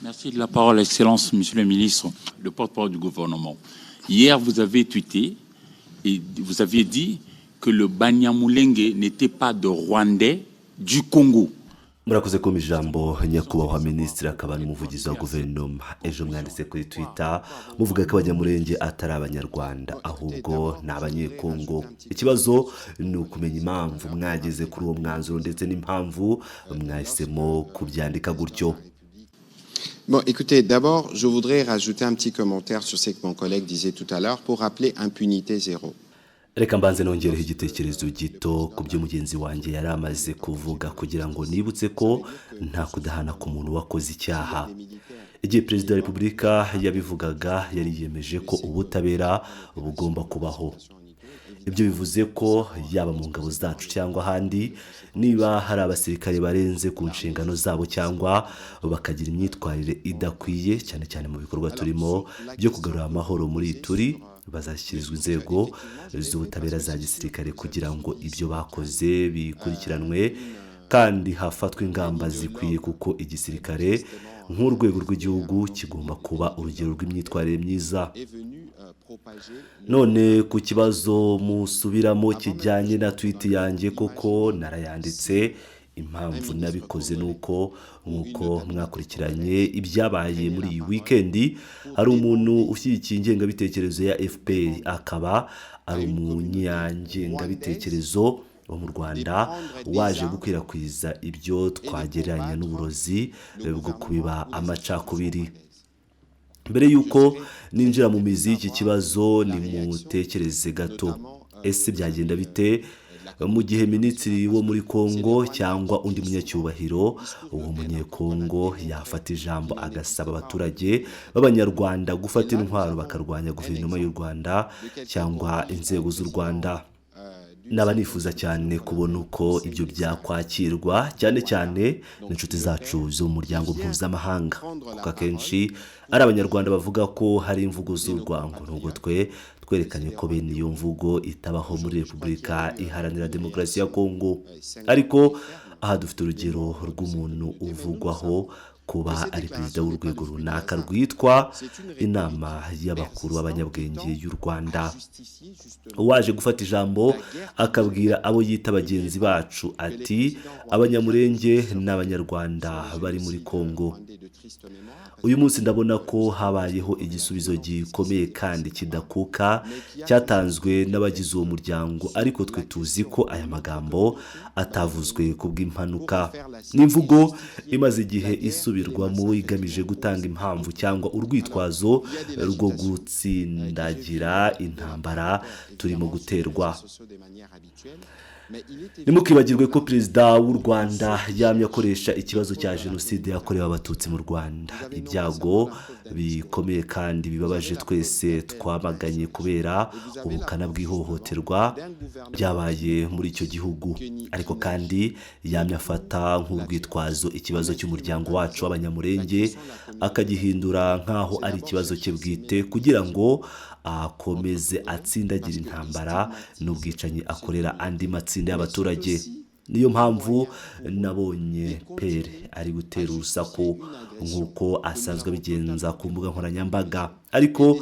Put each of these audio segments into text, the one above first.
Merci de la parole, Excellence, Monsieur le ministre, le porte-parole du gouvernement. Hier, vous avez tweeté et vous aviez dit que le Banyamulenge n'était pas de Rwandais du Congo. murakoze ko ijambo nyakubahwa minisitiri akaba n'umuvugizi wa guverinoma ejo mwanditse kuri twitter muvuga ko abanyamurenge atari abanyarwanda ahubwo ni abanyekongo. Ikibazo ni ukumenya impamvu mwageze kuri uwo mwanzuro ndetse n'impamvu mwahisemo kubyandika gutyo. Bon, écoutez, d'abord, je voudrais rajouter un petit commentaire sur ce que mon collègue disait tout à l'heure pour rappeler impunité zéro. Reka mbanze nongereho igitekerezo gito ku byo mugenzi wanjye yari amaze kuvuga kugira ngo nibutse ko nta kudahana ku muntu wakoze icyaha. Igihe Perezida wa Repubulika yabivugaga yari yiyemeje ko ubutabera bugomba kubaho. Ibyo bivuze ko yaba mu ngabo zacu cyangwa ahandi, niba hari abasirikare barenze ku nshingano zabo cyangwa bakagira imyitwarire idakwiye cyane cyane mu bikorwa turimo byo kugarura amahoro muri turi, bazashyikirizwa inzego z'ubutabera za gisirikare kugira ngo ibyo bakoze bikurikiranwe kandi hafatwe ingamba zikwiye, kuko igisirikare nk'urwego rw'igihugu kigomba kuba urugero rw'imyitwarire myiza. None ku kibazo musubiramo kijyanye na tweet yanjye, koko narayanditse. Impamvu nabikoze nuko nkuko mwakurikiranye ibyabaye muri iyi weekend, hari umuntu ushyigikiye ingengabitekerezo ya FPR akaba ari umunyangengabitekerezo wo mu Rwanda waje gukwirakwiza ibyo twagereranya n'uburozi bwo kubiba amacakubiri. Mbere yuko ninjira mu mizi y'iki kibazo, nimutekereze gato, ese byagenda bite mu gihe minisitiri wo muri Kongo cyangwa undi munyacyubahiro uwo munyekongo yafata ijambo agasaba abaturage b'abanyarwanda gufata intwaro bakarwanya guverinoma y'u Rwanda cyangwa inzego z'u Rwanda? Naba nifuza cyane kubona uko ibyo byakwakirwa, cyane cyane n'inshuti zacu zo mu muryango mpuzamahanga, kuko akenshi ari abanyarwanda bavuga ko hari imvugo z'urwango, nubwo twerekanye ko bene iyo mvugo itabaho muri Repubulika Iharanira Demokarasi ya Kongo. Ariko aha dufite urugero rw'umuntu uvugwaho kuba ari perezida w'urwego runaka rwitwa inama y'abakuru b'abanyabwenge y'u Rwanda, waje gufata ijambo akabwira abo yita bagenzi bacu ati abanyamurenge n'abanyarwanda bari muri Kongo. Uyu munsi ndabona ko habayeho igisubizo gikomeye kandi kidakuka cyatanzwe n'abagize uwo muryango, ariko twe tuzi ko aya magambo atavuzwe kubw'impanuka. N'imvugo imaze igihe isubirwamo igamije gutanga impamvu cyangwa urwitwazo rwo gutsindagira intambara turimo guterwa. Nimukibagirwe ko perezida w'u Rwanda yamye akoresha ikibazo cya jenoside yakorewe abatutsi mu Rwanda, ibyago bikomeye kandi bibabaje twese twamaganye kubera ubukana bw'ihohoterwa byabaye muri icyo gihugu, ariko kandi yamye afata nk'urwitwazo ikibazo cy'umuryango wacu w'abanyamurenge akagihindura nk'aho ari ikibazo cye bwite kugira ngo akomeze atsindagira intambara n'ubwicanyi akorera andi matsinda y'abaturage. Niyo mpamvu nabonye Pere ari gutera urusaku nk'uko asanzwe abigenza ku mbuga nkoranyambaga, ariko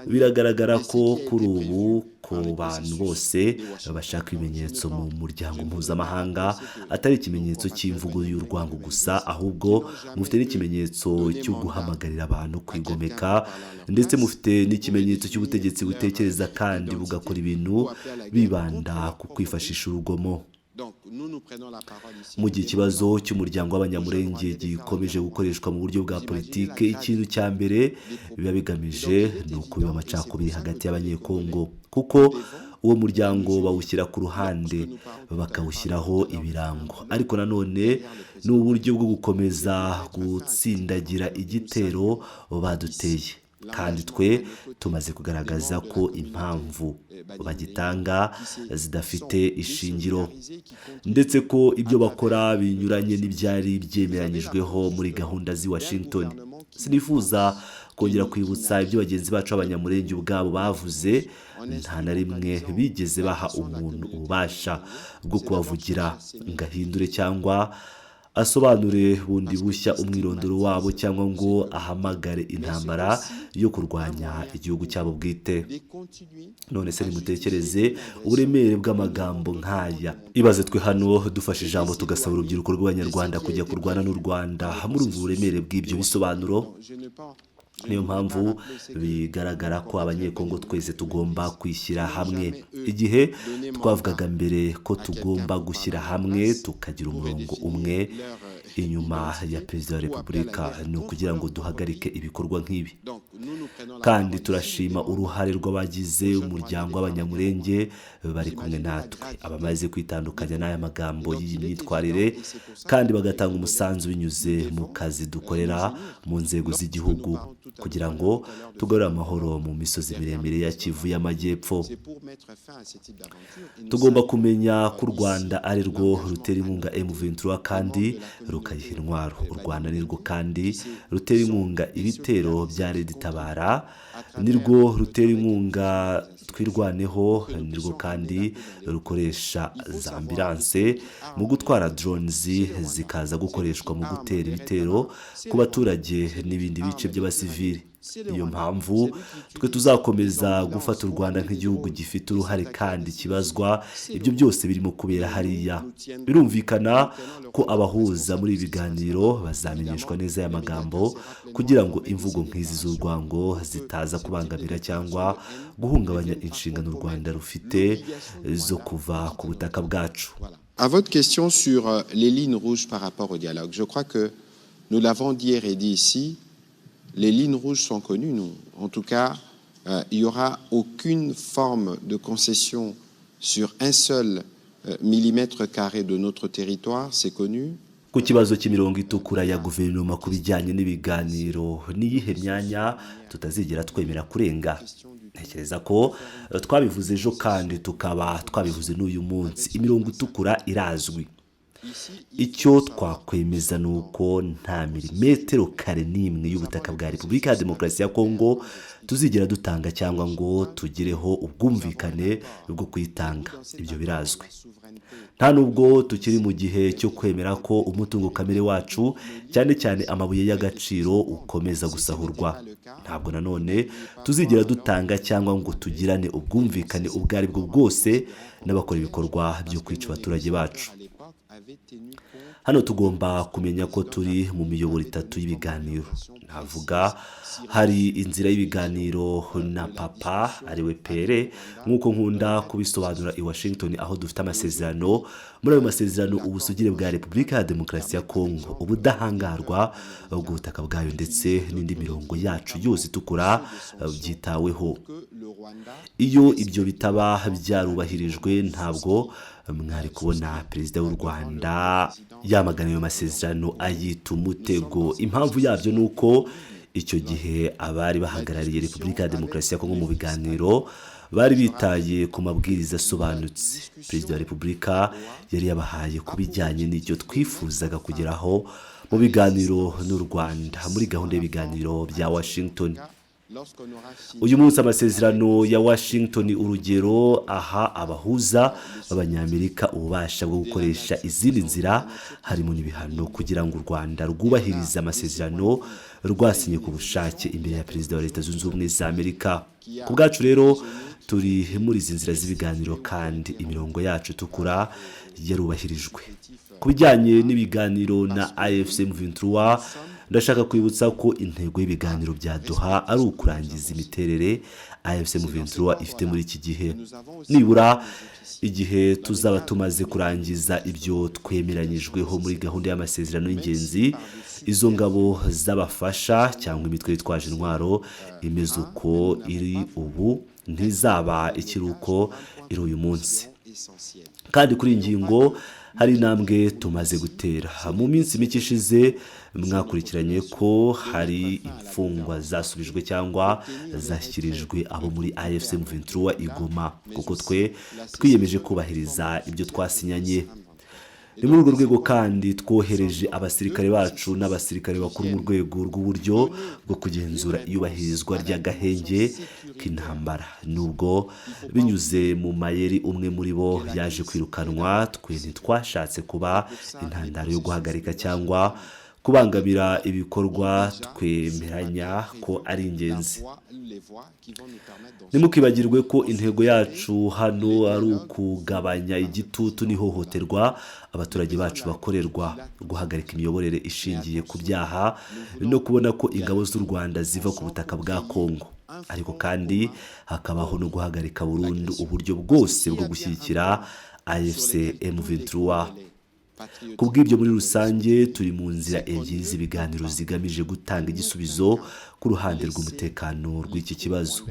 biragaragara ko kuri ubu ko bantu bose bashaka ibimenyetso mu muryango mpuzamahanga atari ikimenyetso cy'imvugo y'urwango gusa, ahubwo mufite n'ikimenyetso cyo guhamagarira abantu kwigomeka, ndetse mufite n'ikimenyetso cy'ubutegetsi butekereza kandi bugakora ibintu bibanda ku kwifashisha urugomo. Mu gihe ikibazo cy'umuryango w'abanyamurenge gikomeje gukoreshwa mu buryo bwa politike, ikintu cya mbere biba bigamije ni ukubiba amacakubiri hagati y'abanyekongo, kuko uwo muryango bawushyira ku ruhande bakawushyiraho ibirango, ariko nanone ni uburyo bwo gukomeza gutsindagira igitero baduteye. Kandi twe tumaze kugaragaza ko impamvu bagitanga zidafite ishingiro, ndetse ko ibyo bakora binyuranye n'ibyari byemeranyijweho muri gahunda z'i Washington. Sinifuza kongera kwibutsa ibyo bagenzi bacu b'abanyamurenge ubwabo bavuze, nta na rimwe bigeze baha umuntu ububasha bwo kubavugira ngo ahindure cyangwa asobanure bundi bushya umwirondoro wabo cyangwa ngo ahamagare intambara yo kurwanya igihugu cyabo bwite. None se nimutekereze uburemere bw'amagambo nk'aya. Ibaze twe hano dufashe ijambo tugasaba urubyiruko rw'Abanyarwanda kujya kurwana n'u Rwanda, murumva uburemere bw'ibyo bisobanuro? Niyo mpamvu bigaragara ko abanyekongo twese tugomba kwishyira hamwe. Igihe twavugaga mbere ko tugomba gushyira hamwe tukagira umurongo umwe inyuma ya perezida wa repubulika, ni ukugira ngo duhagarike ibikorwa nk'ibi. Kandi turashima uruhare rw'abagize umuryango w'Abanyamulenge bari kumwe natwe, abamaze kwitandukanya n'aya magambo y'iyi myitwarire kandi bagatanga umusanzu binyuze mu kazi dukorera mu nzego z'igihugu kugira ngo tugarure amahoro mu misozi miremire ya Kivu y'Amajyepfo. Tugomba kumenya ko u Rwanda ari rwo rutera inkunga M23 kandi rukayiha intwaro. U Rwanda ni rwo kandi rutera inkunga ibitero bya Tabara, ni rwo rutera inkunga Twirwaneho, ni rwo kandi rukoresha za ambulance mu gutwara drones zikaza gukoreshwa mu gutera ibitero ku baturage n'ibindi bice by'abasivili. Iyo mpamvu twe tuzakomeza gufata u Rwanda nk'igihugu gifite uruhare kandi kibazwa ibyo byose birimo kubera hariya. Birumvikana ko abahuza muri ibi biganiro bazamenyeshwa neza aya magambo kugira ngo imvugo nk'izi z'urwango zitaza kubangamira cyangwa guhungabanya inshingano u Rwanda rufite zo kuva ku butaka bwacu. À votre question sur les lignes rouges par rapport au dialogue, je crois que nous l'avons dit et redit ici. Les lignes rouges sont connues, nous. En tout cas, il n'y aura aucune forme de concession sur un seul millimètre carré de notre territoire, c'est connu. Ku kibazo cy'imirongo itukura ya guverinoma ku bijyanye n'ibiganiro, niyihe myanya tutazigera twemera kurenga? Ntekereza ko twabivuze ejo kandi tukaba twabivuze n'uyu munsi. Imirongo itukura irazwi. Icyo twakwemeza ni uko nta milimetero kare n'imwe y'ubutaka bwa Repubulika ya Demokarasi ya Kongo tuzigera dutanga cyangwa ngo tugireho ubwumvikane bwo kuyitanga. Ibyo birazwi. Nta nubwo tukiri mu gihe cyo kwemera ko umutungo kamere wacu cyane cyane amabuye y'agaciro ukomeza gusahurwa. Ntabwo nanone tuzigera dutanga cyangwa ngo tugirane ubwumvikane ubwo ari bwo bwose n'abakora ibikorwa byo kwica abaturage bacu. Hano tugomba kumenya ko turi mu miyoboro itatu y'ibiganiro. Navuga hari inzira y'ibiganiro na papa ariwe pere, nk'uko nkunda kubisobanura i Washington, aho dufite amasezerano. Muri ayo masezerano ubusugire bwa Repubulika ya Demokarasi ya Kongo, ubudahangarwa bw'ubutaka bwayo ndetse n'indi mirongo yacu yose itukura byitaweho. Iyo ibyo bitaba byarubahirijwe ntabwo mwari kubona perezida w'u Rwanda yamagana ayo masezerano ayita umutego. Impamvu yabyo ni uko icyo gihe abari bahagarariye Repubulika ya Demokarasi ya Kongo mu biganiro bari bitaye ku mabwiriza asobanutse perezida wa Repubulika yari yabahaye ku bijyanye n'icyo twifuzaga kugeraho mu biganiro n'u Rwanda muri gahunda y'ibiganiro bya Washington. Uyu munsi amasezerano ya Washington urugero aha abahuza b'Abanyamerika ububasha bwo gukoresha izindi nzira harimo n'ibihano kugira ngo u Rwanda rwubahirize amasezerano rwasinye ku bushake imbere ya perezida wa Leta Zunze Ubumwe za Amerika. Ku bwacu rero turi muri izi nzira z'ibiganiro kandi imirongo yacu itukura yarubahirijwe. Ku bijyanye n'ibiganiro na AFC M23, ndashaka kwibutsa ko intego y'ibiganiro bya Doha ari ukurangiza imiterere AFC M23 ifite muri iki gihe. Nibura igihe tuzaba tumaze kurangiza ibyo twemeranyijweho muri gahunda y'amasezerano y'ingenzi, izo ngabo z'abafasha cyangwa imitwe yitwaje intwaro imeze uko iri ubu ntizaba ikiri uko iri uyu munsi. Kandi kuri ingingo hari intambwe tumaze gutera. Mu minsi mike ishize mwakurikiranye ko hari imfungwa zasubijwe cyangwa zashyikirijwe abo muri AFC M23 igoma, kuko twe twiyemeje kubahiriza ibyo twasinyanye. ni muri urwo rwego kandi twohereje abasirikare bacu n'abasirikare bakuru mu rwego rw'uburyo bwo kugenzura iyubahirizwa ry'agahenge k'intambara. Nubwo binyuze mu mayeri umwe muri bo yaje kwirukanwa, twe ntitwashatse kuba intandaro yo guhagarika cyangwa kubangamira ibikorwa twemeranya ko ari ingenzi. Ntimukibagirwe ko intego yacu hano ari ukugabanya igitutu n'ihohoterwa abaturage bacu bakorerwa, guhagarika imiyoborere ishingiye ku byaha no kubona ko ingabo z'u Rwanda ziva ku butaka bwa Kongo. Ariko kandi hakabaho no guhagarika burundu uburyo bwose bwo gushyigikira AFC M23. Kubw'ibyo muri rusange turi mu nzira ebyiri z'ibiganiro zigamije gutanga igisubizo ku ruhande rw'umutekano rw'iki kibazo.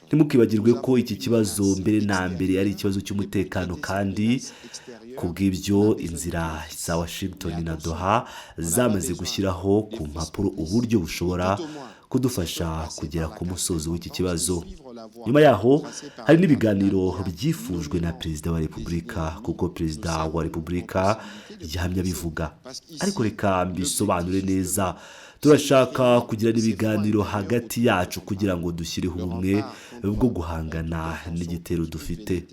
Ntimukibagirwe ko iki kibazo mbere na mbere ari ikibazo cy'umutekano, kandi kubw'ibyo inzira za Washington na Doha zamaze gushyiraho ku mpapuro uburyo bushobora kudufasha kugera ku musozo w'iki kibazo. Nyuma yaho hari n'ibiganiro byifujwe na Perezida wa Repubulika, kuko Perezida wa Repubulika yahamya bivuga. Ariko reka mbisobanure neza, turashaka kugira n'ibiganiro hagati yacu kugira ngo dushyireho ubumwe bwo guhangana n'igitero dufite.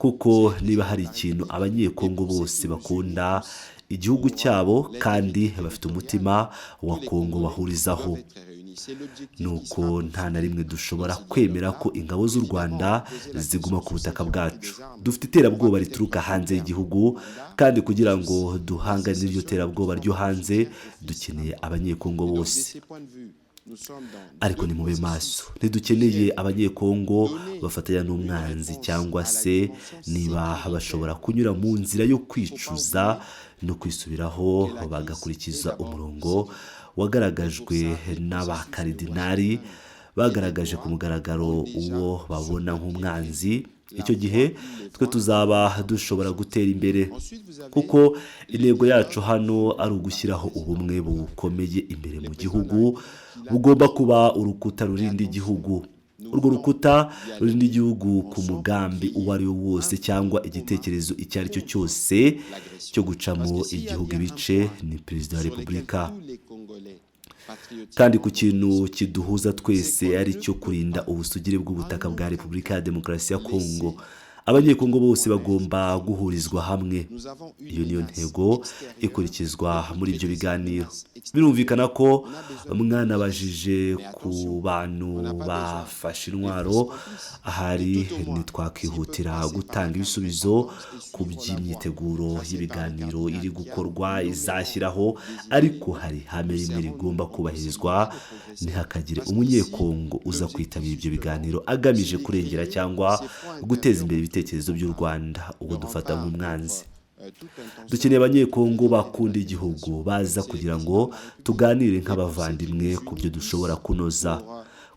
Kuko niba hari ikintu abanyekongo bose bakunda igihugu cyabo kandi bafite umutima wa Kongo bahurizaho, nuko nta na rimwe dushobora kwemera ko ingabo z'u Rwanda ziguma ku butaka bwacu. Dufite iterabwoba rituruka hanze y'igihugu, kandi kugira ngo duhangane n'iryo terabwoba ryo hanze dukeneye abanyekongo bose. Ariko nimube maso, ntidukeneye abanyekongo bafatanya n'umwanzi cyangwa se niba bashobora kunyura mu nzira yo kwicuza no kwisubiraho bagakurikiza umurongo wagaragajwe n'abakaridinari bagaragaje ku mugaragaro uwo babona nk'umwanzi. Icyo gihe twe tuzaba dushobora gutera imbere, kuko intego yacu hano ari ugushyiraho ubumwe bukomeye imbere mu gihugu. Bugomba kuba urukuta rurinda igihugu. Urwo rukuta rurinda igihugu ku mugambi uwo ari wo wose cyangwa igitekerezo icyo ari cyo cyose cyo gucamo igihugu ibice ni Perezida wa Repubulika. Kandi ku kintu kiduhuza twese ari cyo kurinda ubusugire bw'ubutaka bwa Repubulika ya Demokarasi ya Kongo, abanyekongo bose bagomba guhurizwa hamwe. Iyo niyo ntego ikurikizwa muri ibyo biganiro. Birumvikana ko mwanabajije ku bantu bafashe intwaro, ahari ntitwakwihutira gutanga ibisubizo ku by'imyiteguro y'ibiganiro iri gukorwa izashyiraho, ariko hari ihame rimwe rigomba kubahirizwa: ntihakagire umunyekongo uza kwitabira ibyo biganiro agamije kurengera cyangwa guteza imbere ibitekerezo by'u Rwanda ubwo dufata nk'umwanzi. Dukeneye abanyekongo bakunda igihugu baza kugira ngo tuganire nk'abavandimwe ku byo dushobora kunoza,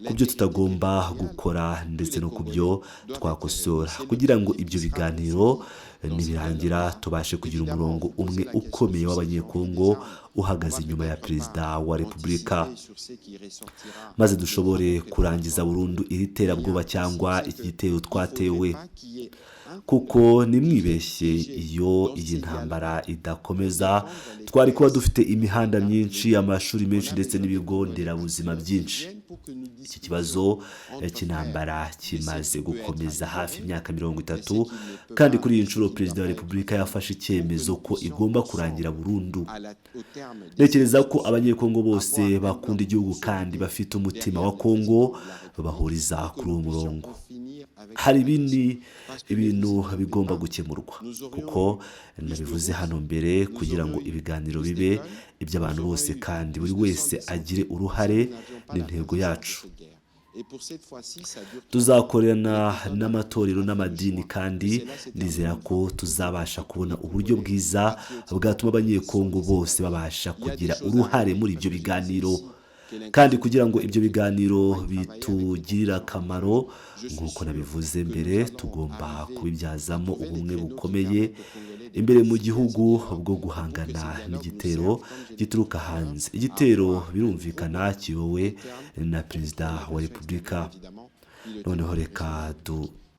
ku byo tutagomba gukora ndetse no ku byo twakosora, kugira ngo ibyo biganiro nibirangira tubashe kugira umurongo umwe ukomeye w'abanyekongo uhagaze inyuma ya Perezida wa Repubulika, maze dushobore kurangiza burundu iri terabwoba cyangwa iki gitero twatewe. Kuko nimwibeshye, iyo iyi ntambara idakomeza twari kuba dufite imihanda myinshi, amashuri menshi ndetse n'ibigo nderabuzima byinshi. Iki kibazo cy'intambara kimaze gukomeza hafi imyaka 30, kandi kuri iyi nshuro Perezida wa Repubulika yafashe icyemezo ko igomba kurangira burundu. Ntekereza ko abanyekongo bose bakunda igihugu kandi bafite umutima wa Kongo bahuriza kuri uwo murongo. Hari ibintu bigomba gukemurwa, kuko nabivuze hano mbere, kugira ngo ibiganiro bibe iby'abantu bose kandi buri wese agire uruhare n'intego yacu. Tuzakorana n'amatorero n'amadini, kandi nizera ko tuzabasha kubona uburyo bwiza bwatuma abanyekongo bose babasha kugira uruhare muri ibyo biganiro. Kandi kugira ngo ibyo biganiro bitugirire akamaro, nk'uko nabivuze mbere, tugomba kubibyazamo ubumwe bukomeye imbere mu gihugu bwo guhangana n'igitero gituruka hanze. Igitero birumvikana kiyobowe na Perezida wa Repubulika. Noneho reka